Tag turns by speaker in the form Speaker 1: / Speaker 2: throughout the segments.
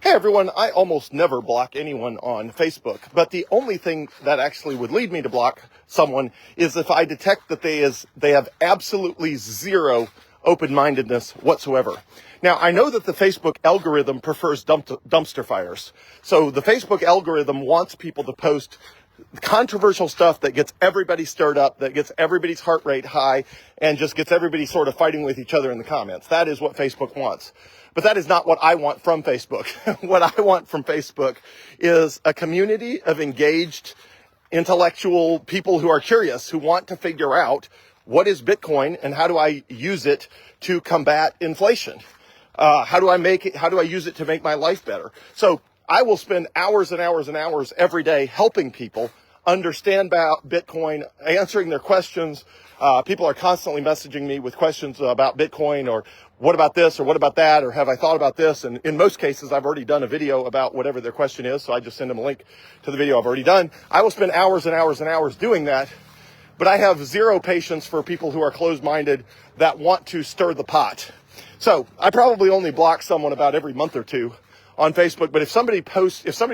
Speaker 1: Hey everyone, I almost never block anyone on Facebook, but the only thing that actually would lead me to block someone is if I detect that they have absolutely zero open-mindedness whatsoever. Now, I know that the Facebook algorithm prefers dumpster fires. So the Facebook algorithm wants people to post controversial stuff that gets everybody stirred up, that gets everybody's heart rate high, and just gets everybody sort of fighting with each other in the comments. That is what Facebook wants. But that is not what I want from Facebook. What I want from Facebook is a community of engaged, intellectual people who are curious, who want to figure out what is Bitcoin and how do I use it to combat inflation? How do I use it to make my life better? So I will spend hours and hours and hours every day helping people understand about Bitcoin, answering their questions. People are constantly messaging me with questions about Bitcoin, or what about this, or what about that, or have I thought about this? And in most cases, I've already done a video about whatever their question is, so I just send them a link to the video I've already done. I will spend hours and hours and hours doing that, but I have zero patience for people who are closed-minded that want to stir the pot. So I probably only block someone about every month or two on Facebook, but if somebody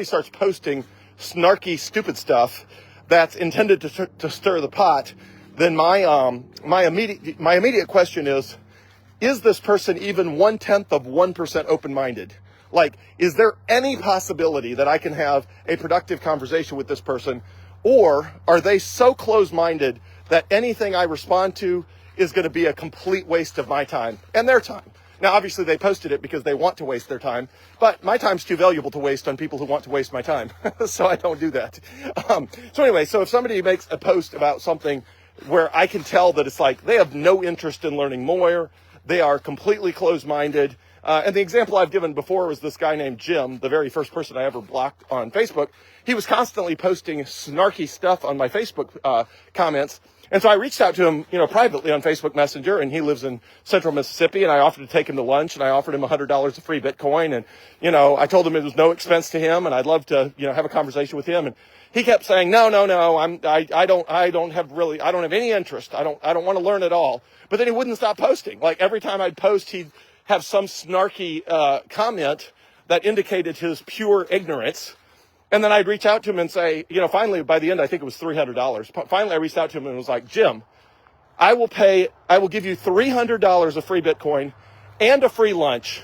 Speaker 1: starts posting snarky, stupid stuff that's intended to stir the pot, then my immediate question is this person even 0.1% open-minded? Like, is there any possibility that I can have a productive conversation with this person, or are they so closed-minded that anything I respond to is going to be a complete waste of my time and their time? Now, obviously, they posted it because they want to waste their time, but my time's too valuable to waste on people who want to waste my time, so I don't do that. So anyway, so if somebody makes a post about something where I can tell that it's like they have no interest in learning more, they are completely closed-minded, and the example I've given before was this guy named Jim, the very first person I ever blocked on Facebook. He was constantly posting snarky stuff on my Facebook comments. And so I reached out to him, privately on Facebook Messenger, and he lives in central Mississippi, and I offered to take him to lunch, and I offered him $100 of free Bitcoin, and, I told him it was no expense to him, and I'd love to, have a conversation with him. And he kept saying, no, I don't have any interest. I don't want to learn at all. But then he wouldn't stop posting. Like, every time I'd post, he'd have some snarky, comment that indicated his pure ignorance. And then I'd reach out to him and say, finally, by the end, I think it was $300. Finally, I reached out to him and was like, Jim, I will give you $300 of free Bitcoin and a free lunch.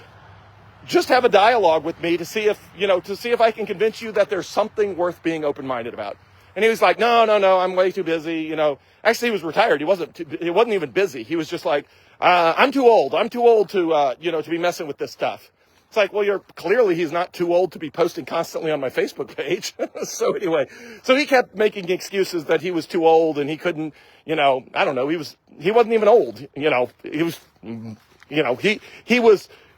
Speaker 1: Just have a dialogue with me to see if I can convince you that there's something worth being open-minded about. And he was like, no, I'm way too busy. Actually, he was retired. He wasn't even busy. He was just like, I'm too old to be messing with this stuff. It's like, well, clearly he's not too old to be posting constantly on my Facebook page. So anyway, so he kept making excuses that he was too old and he couldn't, I don't know. He wasn't even old,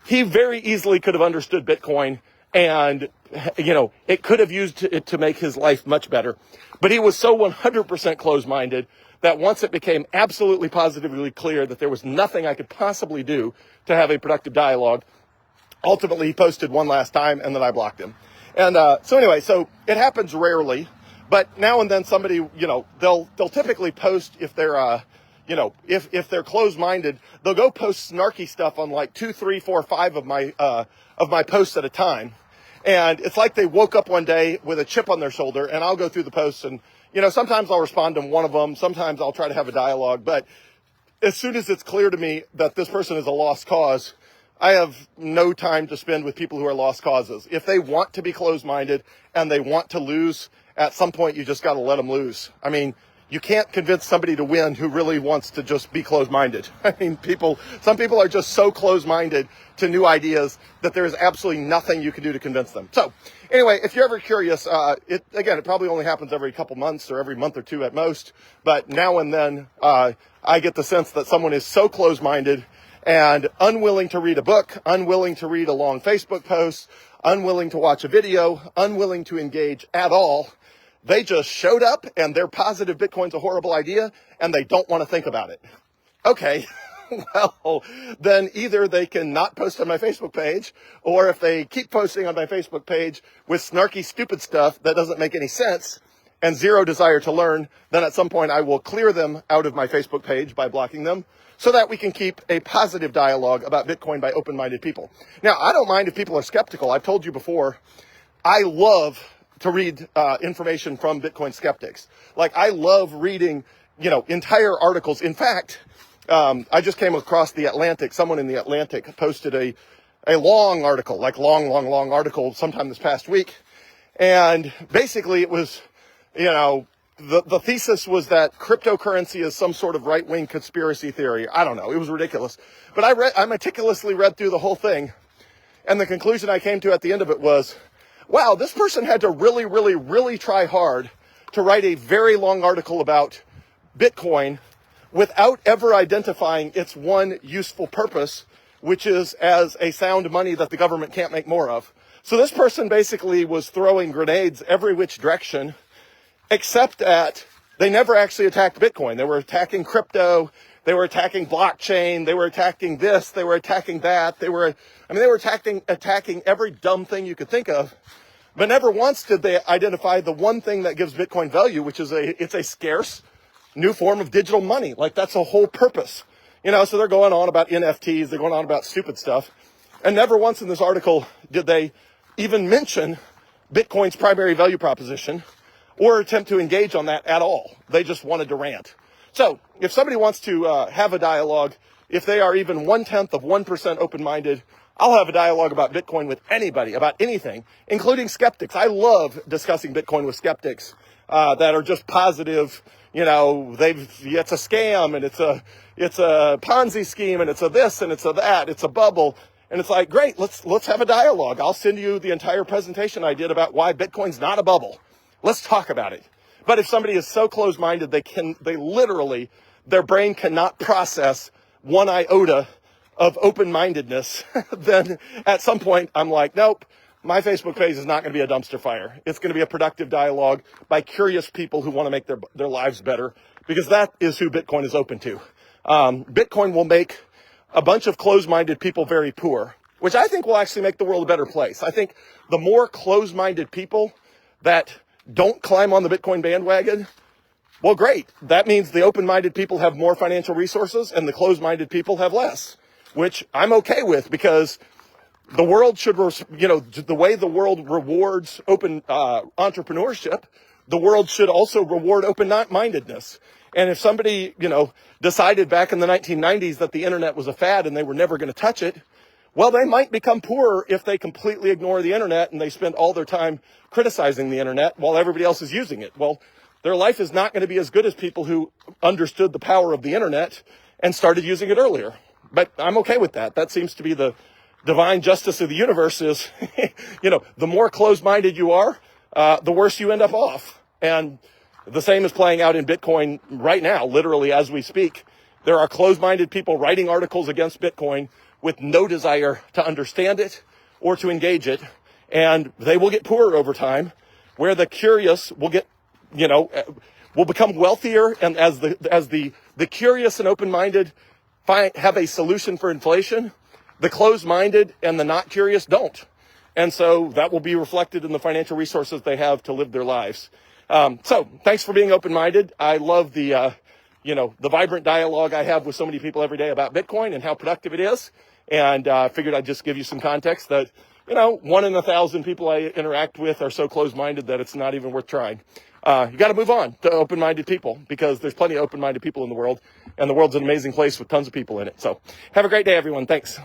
Speaker 1: he very easily could have understood Bitcoin and, it could have used it to make his life much better. But he was so 100% closed-minded that once it became absolutely positively clear that there was nothing I could possibly do to have a productive dialogue, ultimately, he posted one last time, and then I blocked him. And so anyway, so it happens rarely, but now and then somebody, they'll typically post if they're, if they're closed-minded, they'll go post snarky stuff on like 2, 3, 4, 5 of my posts at a time. And it's like they woke up one day with a chip on their shoulder, and I'll go through the posts, and sometimes I'll respond to one of them, sometimes I'll try to have a dialogue, but as soon as it's clear to me that this person is a lost cause, I have no time to spend with people who are lost causes. If they want to be closed-minded and they want to lose, at some point you just got to let them lose. I mean, you can't convince somebody to win who really wants to just be closed-minded. I mean, some people are just so closed-minded to new ideas that there is absolutely nothing you can do to convince them. So anyway, if you're ever curious, it probably only happens every couple months or every month or two at most. But now and then, I get the sense that someone is so closed-minded and unwilling to read a book, unwilling to read a long Facebook post, unwilling to watch a video, unwilling to engage at all. They just showed up and they're positive Bitcoin's a horrible idea and they don't want to think about it. Okay, well, then either they can not post on my Facebook page, or if they keep posting on my Facebook page with snarky, stupid stuff that doesn't make any sense, and zero desire to learn, then at some point I will clear them out of my Facebook page by blocking them so that we can keep a positive dialogue about Bitcoin by open-minded people. Now, I don't mind if people are skeptical. I've told you before, I love to read information from Bitcoin skeptics. Like, I love reading, entire articles. In fact, I just came across The Atlantic. Someone in The Atlantic posted a long article, like long article sometime this past week. And basically it was, the thesis was that cryptocurrency is some sort of right-wing conspiracy theory. I don't know. It was ridiculous. But I meticulously read through the whole thing. And the conclusion I came to at the end of it was, wow, this person had to really, really, really try hard to write a very long article about Bitcoin without ever identifying its one useful purpose, which is as a sound money that the government can't make more of. So this person basically was throwing grenades every which direction, except that they never actually attacked Bitcoin. They were attacking crypto. They were attacking blockchain. They were attacking this. They were attacking that. They were attacking every dumb thing you could think of. But never once did they identify the one thing that gives Bitcoin value, which is it's a scarce new form of digital money. Like, that's a whole purpose. So they're going on about NFTs. They're going on about stupid stuff. And never once in this article did they even mention Bitcoin's primary value proposition or attempt to engage on that at all. They just wanted to rant. So if somebody wants to have a dialogue, if they are even 0.1% open-minded, I'll have a dialogue about Bitcoin with anybody, about anything, including skeptics. I love discussing Bitcoin with skeptics that are just positive. It's a scam, and it's a Ponzi scheme, and it's a this, and it's a that, it's a bubble. And it's like, great, let's have a dialogue. I'll send you the entire presentation I did about why Bitcoin's not a bubble. Let's talk about it. But if somebody is so closed-minded, they literally, their brain cannot process one iota of open-mindedness, then at some point I'm like, nope, my Facebook page is not going to be a dumpster fire. It's going to be a productive dialogue by curious people who want to make their lives better, because that is who Bitcoin is open to. Bitcoin will make a bunch of closed-minded people very poor, which I think will actually make the world a better place. I think the more closed-minded people that don't climb on the Bitcoin bandwagon, well, great. That means the open-minded people have more financial resources and the closed-minded people have less, which I'm okay with, because the world should, the way the world rewards open entrepreneurship, the world should also reward open-mindedness. And if somebody, decided back in the 1990s that the internet was a fad and they were never going to touch it, well, they might become poorer if they completely ignore the internet and they spend all their time criticizing the internet while everybody else is using it. Well, their life is not going to be as good as people who understood the power of the internet and started using it earlier. But I'm okay with that. That seems to be the divine justice of the universe is, the more closed-minded you are, the worse you end up off. And the same is playing out in Bitcoin right now, literally as we speak. There are closed-minded people writing articles against Bitcoin with no desire to understand it or to engage it. And they will get poorer over time, where the curious will get, will become wealthier. And as the curious and open-minded have a solution for inflation, the closed-minded and the not curious don't. And so that will be reflected in the financial resources they have to live their lives. So thanks for being open-minded. I love the vibrant dialogue I have with so many people every day about Bitcoin and how productive it is. And figured I'd just give you some context that, 1 in 1,000 people I interact with are so closed-minded that it's not even worth trying. You got to move on to open-minded people, because there's plenty of open-minded people in the world, and the world's an amazing place with tons of people in it. So have a great day, everyone. Thanks.